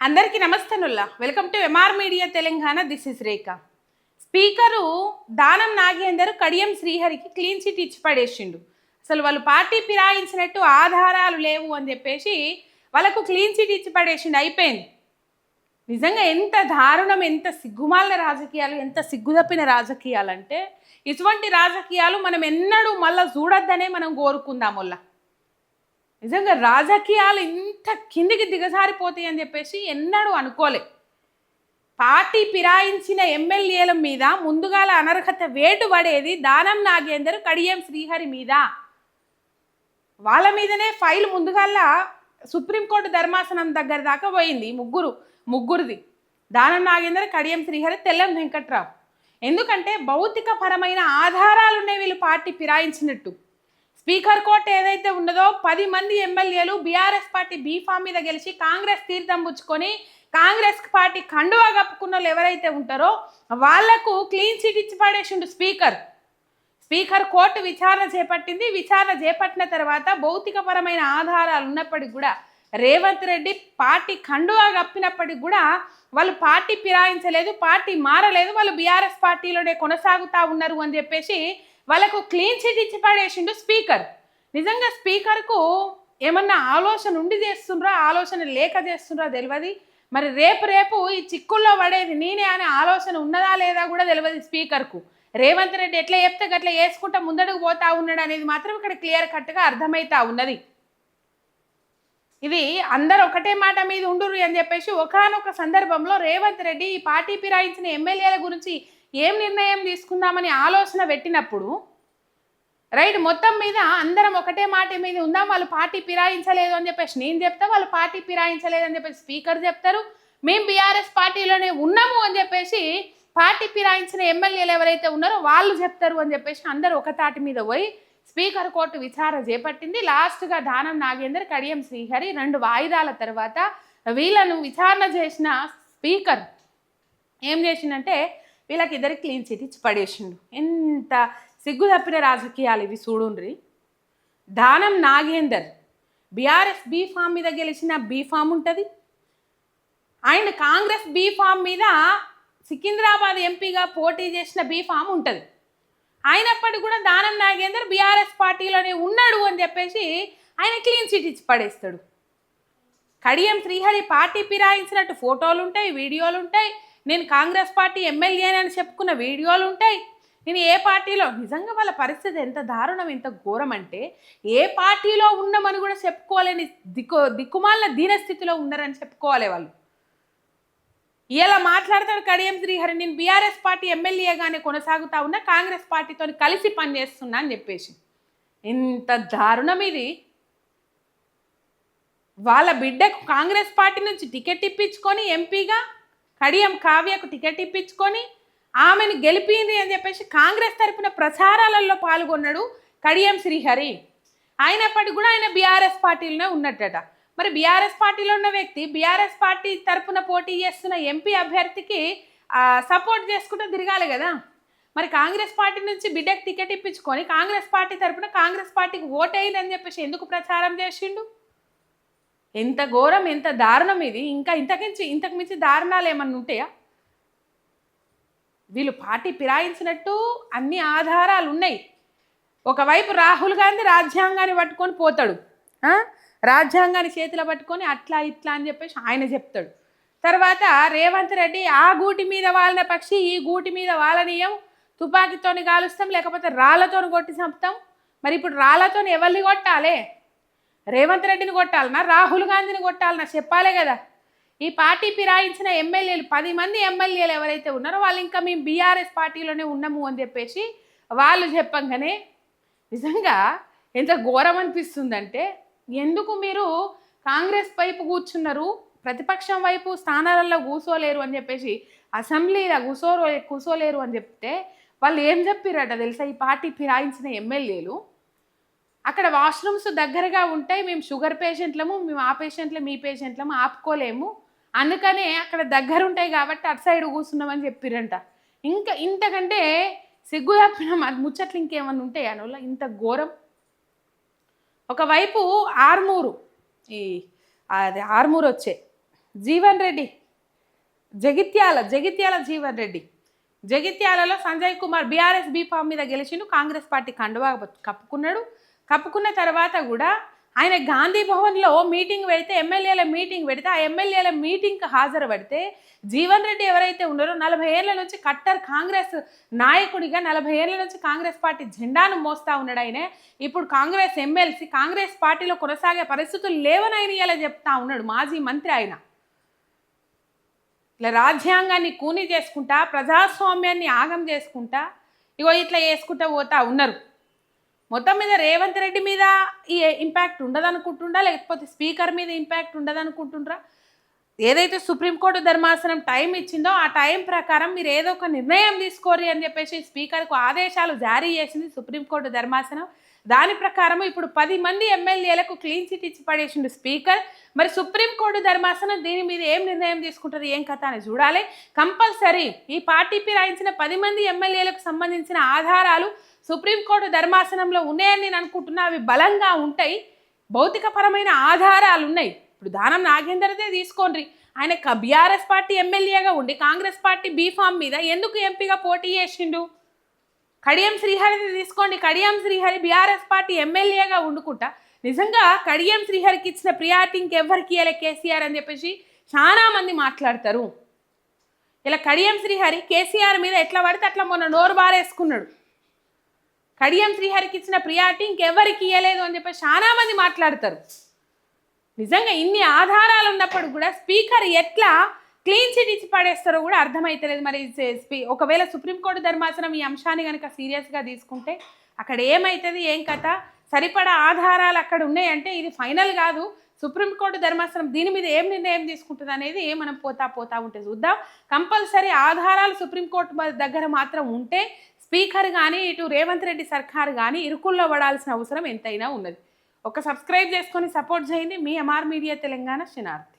అందరికీ నమస్తేనుల్లా welcome to MR media Telangana. This is Rekha. Speaker Danam Nagender Kadiyam శ్రీహరికి క్లీన్ చిట్ ఇచ్చి పడేసిండు. అసలు వాళ్ళు పార్టీ ఫిరాయించినట్టు ఆధారాలు లేవు అని చెప్పేసి వాళ్ళకు క్లీన్ చిట్ ఇచ్చి పడేసిండు. అయిపోయింది. నిజంగా ఎంత దారుణం, ఎంత సిగ్గుమాలిన రాజకీయాలు, ఎంత సిగ్గుదప్పిన రాజకీయాలు అంటే ఇటువంటి రాజకీయాలు మనం ఎన్నడూ మళ్ళీ చూడొద్దనే మనం కోరుకుందాం. వల్ల నిజంగా రాజకీయాలు ఇంత కిందికి దిగజారిపోతాయి అని చెప్పేసి ఎన్నడూ అనుకోలే. పార్టీ ఫిరాయించిన ఎమ్మెల్యేల మీద ముందుగాల అనర్హత వేటు పడేది దానం నాగేందర్ కడియం శ్రీహరి మీద. వాళ్ళ మీదనే ఫైల్ ముందుగాల సుప్రీంకోర్టు ధర్మాసనం దగ్గర దాకా పోయింది. ముగ్గురిది దానం నాగేందర్, కడియం శ్రీహరి, తెల్లం వెంకట్రావు. ఎందుకంటే భౌతిక పరమైన ఆధారాలు ఉన్నాయి వీళ్ళు పార్టీ ఫిరాయించినట్టు. స్పీకర్ కోర్టు ఏదైతే ఉన్నదో 10 మంది ఎమ్మెల్యేలు బీఆర్ఎస్ పార్టీ బీఫామ్ మీద గెలిచి కాంగ్రెస్ తీర్థం పుచ్చుకొని కాంగ్రెస్ పార్టీ కండువా కప్పుకున్న వాళ్ళు ఎవరైతే ఉంటారో వాళ్లకు క్లీన్ చిట్ ఇచ్చి పడేసిండు స్పీకర్ కోర్టు విచారణ చేపట్టింది. విచారణ చేపట్టిన తర్వాత భౌతికపరమైన ఆధారాలు ఉన్నప్పటికీ కూడా రేవంత్ రెడ్డి పార్టీ కండువా కప్పినప్పటికి కూడా వాళ్ళు పార్టీ ఫిరాయించలేదు, పార్టీ మారలేదు, వాళ్ళు బీఆర్ఎస్ పార్టీలోనే కొనసాగుతూ ఉన్నారు అని చెప్పేసి వాళ్ళకు క్లీన్ చిట్ ఇచ్చి పడేసిండు స్పీకర్. నిజంగా స్పీకర్కు ఏమన్నా ఆలోచన ఉండి చేస్తుండ్రా, ఆలోచన లేక చేస్తుండ్రా తెలియదు. మరి రేపు ఈ చిక్కుల్లో పడేది నేనే అనే ఆలోచన ఉన్నదా లేదా కూడా తెలియదు స్పీకర్కు. రేవంత్ రెడ్డి ఎట్లా చెప్తే గట్లా వేసుకుంటా ముందడుగు పోతా ఉన్నాడు అనేది మాత్రం ఇక్కడ క్లియర్ కట్గా అర్థమవుతా ఉన్నది. ఇది అందరు ఒకటే మాట మీద ఉండురు అని చెప్పేసి ఒకానొక సందర్భంలో రేవంత్ రెడ్డి ఈ పార్టీ ఫిరాయించిన ఎమ్మెల్యేల గురించి ఏం నిర్ణయం తీసుకుందామని ఆలోచన పెట్టినప్పుడు రైట్ మొత్తం మీద అందరం ఒకటే మాట మీద ఉందాం, వాళ్ళు పార్టీ ఫిరాయించలేదు అని చెప్పేసి నేను చెప్తా, వాళ్ళు పార్టీ ఫిరాయించలేదు అని చెప్పేసి స్పీకర్ చెప్తారు, మేము బీఆర్ఎస్ పార్టీలోనే ఉన్నాము అని చెప్పేసి పార్టీ ఫిరాయించిన ఎమ్మెల్యేలు ఎవరైతే ఉన్నారో వాళ్ళు చెప్తారు అని చెప్పేసి అందరూ ఒక తాటి మీద పోయి స్పీకర్ కోర్టు విచారణ చేపట్టింది. లాస్ట్గా దానం నాగేందర్, కడియం శ్రీహరి 2 వాయిదాల తర్వాత వీళ్ళను విచారణ చేసిన స్పీకర్ ఏం చేసిందంటే వీళ్ళకి ఇద్దరికి క్లీన్ చిట్ ఇచ్చి పడేసిండు. ఎంత సిగ్గు తప్పిన రాజకీయాలు ఇవి చూడుండ్రి. దానం నాగేందర్ బీఆర్ఎస్ బీఫామ్ మీద గెలిచిన బీఫామ్ ఉంటుంది, ఆయన కాంగ్రెస్ బీఫామ్ మీద సికింద్రాబాద్ ఎంపీగా పోటీ చేసిన బీఫామ్ ఉంటుంది. అయినప్పటికీ కూడా దానం నాగేందర్ బీఆర్ఎస్ పార్టీలోనే ఉన్నాడు అని చెప్పేసి ఆయన క్లీన్ చిట్ ఇచ్చి పడేస్తాడు. కడియం శ్రీహరి పార్టీ ఫిరాయించినట్టు ఫోటోలు ఉంటాయి, వీడియోలు ఉంటాయి, నేను కాంగ్రెస్ పార్టీ ఎమ్మెల్యేనని చెప్పుకున్న వీడియోలు ఉంటాయి. నేను ఏ పార్టీలో నిజంగా వాళ్ళ పరిస్థితి ఎంత దారుణం, ఎంత ఘోరం అంటే ఏ పార్టీలో ఉన్నామని కూడా చెప్పుకోలేని దిక్కుమాలిన దీనస్థితిలో ఉన్నారని చెప్పుకోవాలి వాళ్ళు. ఇలా మాట్లాడతాడు కడియం శ్రీహరి, నేను బీఆర్ఎస్ పార్టీ ఎమ్మెల్యేగానే కొనసాగుతా ఉన్నా, కాంగ్రెస్ పార్టీతో కలిసి పనిచేస్తున్నా అని చెప్పేసి. ఎంత దారుణం ఇది. వాళ్ళ బిడ్డకు కాంగ్రెస్ పార్టీ నుంచి టికెట్ ఇప్పించుకొని ఎంపీగా కడియం కావ్యకు టికెట్ ఇప్పించుకొని ఆమెను గెలిపింది అని చెప్పేసి కాంగ్రెస్ తరపున ప్రచారాలలో పాల్గొన్నాడు కడియం శ్రీహరి. అయినప్పటికీ కూడా ఆయన బీఆర్ఎస్ పార్టీలోనే ఉన్నట్టట. మరి బీఆర్ఎస్ పార్టీలో ఉన్న వ్యక్తి బీఆర్ఎస్ పార్టీ తరపున పోటీ చేస్తున్న ఎంపీ అభ్యర్థికి సపోర్ట్ చేసుకుంటూ తిరగాలి కదా. మరి కాంగ్రెస్ పార్టీ నుంచి బిడ్డకు టికెట్ ఇప్పించుకొని కాంగ్రెస్ పార్టీ తరపున కాంగ్రెస్ పార్టీకి ఓటేయదని చెప్పేసి ఎందుకు ప్రచారం చేసిండు? ఎంత ఘోరం, ఎంత దారుణం ఇది. ఇంకా ఇంతకు మించి దారుణాలు ఏమన్నా ఉంటాయా? వీళ్ళు పార్టీ ఫిరాయించినట్టు అన్ని ఆధారాలు ఉన్నాయి. ఒకవైపు రాహుల్ గాంధీ రాజ్యాంగాన్ని పట్టుకొని పోతాడు, రాజ్యాంగాన్ని చేతిలో పట్టుకొని అట్లా ఇట్లా అని చెప్పేసి ఆయన చెప్తాడు. తర్వాత రేవంత్ రెడ్డి ఆ గూటి మీద వాలిన పక్షి ఈ గూటి మీద వాలనీయం, తుపాకీతోని కాలుస్తాం లేకపోతే రాళ్లతో కొట్టి చంపుతాం. మరి ఇప్పుడు రాళ్లతో ఎవరిని కొట్టాలి? రేవంత్ రెడ్డిని కొట్టాలన్నా రాహుల్ గాంధీని కొట్టాలన్నా చెప్పాలే కదా. ఈ పార్టీ ఫిరాయించిన ఎమ్మెల్యేలు 10 మంది ఎమ్మెల్యేలు ఎవరైతే ఉన్నారో వాళ్ళు ఇంకా మేము బీఆర్ఎస్ పార్టీలోనే ఉన్నాము అని చెప్పేసి వాళ్ళు చెప్పంగానే నిజంగా ఎంత ఘోరం అనిపిస్తుందంటే, ఎందుకు మీరు కాంగ్రెస్ వైపు కూర్చున్నారు, ప్రతిపక్షం వైపు స్థానాలలో కూర్చోలేరు అని చెప్పేసి అసెంబ్లీలో కూర్చోలేరు అని చెప్తే వాళ్ళు ఏం చెప్పారట తెలుసా? ఈ పార్టీ ఫిరాయించిన ఎమ్మెల్యేలు అక్కడ వాష్రూమ్స్ దగ్గరగా ఉంటాయి, మేము షుగర్ పేషెంట్లము, మేము ఆ పేషెంట్లము ఈ పేషెంట్లము ఆపుకోలేము, అందుకనే అక్కడ దగ్గర ఉంటాయి కాబట్టి అటు సైడ్ కూర్చున్నామని చెప్పిరంట. ఇంకా ఇంతకంటే సిగ్గు తప్పిన ముచ్చట్లు ఇంకేమన్నా ఉంటాయి అనువల్ల ఇంత ఘోరం. ఒకవైపు ఆర్మూరు వచ్చే జీవన్ రెడ్డి, జగిత్యాల జీవన్ రెడ్డి, జగిత్యాలలో సంజయ్ కుమార్ బీఆర్ఎస్ బీఫామ్ మీద గెలిచిండు, కాంగ్రెస్ పార్టీ కండువా కప్పుకున్నాడు. కప్పుకున్న తర్వాత కూడా ఆయన గాంధీ భవన్లో మీటింగ్ పెడితే, ఎమ్మెల్యేల మీటింగ్ పెడితే, ఆ ఎమ్మెల్యేల మీటింగ్కి హాజరు పడితే జీవన్ రెడ్డి ఎవరైతే ఉన్నారో 40 ఏళ్ల నుంచి కట్టర్ కాంగ్రెస్ నాయకుడిగా 40 ఏళ్ల నుంచి కాంగ్రెస్ పార్టీ జెండాను మోస్తా ఉన్నాడు. ఆయన ఇప్పుడు కాంగ్రెస్ ఎమ్మెల్సీ, కాంగ్రెస్ పార్టీలో కొనసాగే పరిస్థితులు లేవనైనా ఇలా చెప్తా ఉన్నాడు. మాజీ మంత్రి ఆయన ఇట్లా రాజ్యాంగాన్ని కూని చేసుకుంటా, ప్రజాస్వామ్యాన్ని ఆగం చేసుకుంటా, ఇగో ఇట్లా చేసుకుంటా పోతా ఉన్నారు. మొత్తం మీద రేవంత్ రెడ్డి మీద ఈ ఇంపాక్ట్ ఉండదనుకుంటుండ్రా, లేకపోతే స్పీకర్ మీద ఇంపాక్ట్ ఉండదనుకుంటుండ్రా? ఏదైతే సుప్రీంకోర్టు ధర్మాసనం టైం ఇచ్చిందో ఆ టైం ప్రకారం మీరు ఏదో ఒక నిర్ణయం తీసుకోరి అని చెప్పేసి స్పీకర్కు ఆదేశాలు జారీ చేసింది సుప్రీంకోర్టు ధర్మాసనం. దాని ప్రకారం ఇప్పుడు 10 మంది ఎమ్మెల్యేలకు క్లీన్ చిట్ ఇచ్చి పడేసిండు స్పీకర్. మరి సుప్రీంకోర్టు ధర్మాసనం దీని మీద ఏం నిర్ణయం తీసుకుంటుంది, ఏం కథ అని చూడాలి. కంపల్సరీ ఈ పార్టీ ఫిరాయించిన 10 మంది ఎమ్మెల్యేలకు సంబంధించిన ఆధారాలు సుప్రీంకోర్టు ధర్మాసనంలో ఉన్నాయని నేను అనుకుంటున్నా. అవి బలంగా ఉంటాయి, భౌతికపరమైన ఆధారాలు ఉన్నాయి. ఇప్పుడు దానం నాగేందర్దే తీసుకోండి, ఆయన బీఆర్ఎస్ పార్టీ ఎమ్మెల్యేగా ఉండి కాంగ్రెస్ పార్టీ బీఫామ్ మీద ఎందుకు ఎంపీగా పోటీ చేసిండు? కడియం శ్రీహరిని తీసుకోండి, కడియం శ్రీహరి బీఆర్ఎస్ పార్టీ ఎమ్మెల్యేగా ఉండుకుంటా నిజంగా కడియం శ్రీహరికి ఇచ్చిన ప్రియారిటీ ఇంకెవ్వరికి ఇవ్వలే కేసీఆర్ అని చెప్పేసి చాలా మంది మాట్లాడతారు. ఇలా కడియం శ్రీహరి కేసీఆర్ మీద ఎట్లా పడితే అట్లా మొన్న నోరు బారేసుకున్నాడు. కడియం శ్రీహరికి ఇచ్చిన ప్రియారిటీ ఇంకెవ్వరికి ఇవ్వలేదు అని చెప్పి చాలా మంది మాట్లాడతారు. నిజంగా ఇన్ని ఆధారాలు ఉన్నప్పుడు కూడా స్పీకర్ ఎట్లా క్లీన్ చిట్ ఇచ్చి పడేస్తారో కూడా అర్థమవుతలేదు. మరి ఒకవేళ సుప్రీంకోర్టు ధర్మాసనం ఈ అంశాన్ని కనుక సీరియస్గా తీసుకుంటే అక్కడ ఏమవుతుంది, ఏం కథ, సరిపడా ఆధారాలు అక్కడ ఉన్నాయంటే ఇది ఫైనల్ కాదు. సుప్రీంకోర్టు ధర్మాసనం దీని మీద ఏం నిర్ణయం తీసుకుంటుంది అనేది మనం పోతా ఉంటే చూద్దాం. కంపల్సరీ ఆధారాలు సుప్రీంకోర్టు దగ్గర మాత్రం ఉంటే స్పీకర్ కానీ ఇటు రేవంత్ రెడ్డి సర్కార్ కానీ ఇరుకుల్లో పడాల్సిన అవసరం ఎంతైనా ఉన్నది. ఒక సబ్స్క్రైబ్ చేసుకొని సపోర్ట్ చేయండి. మీ ఎంఆర్ మీడియా తెలంగాణ శనార్థి.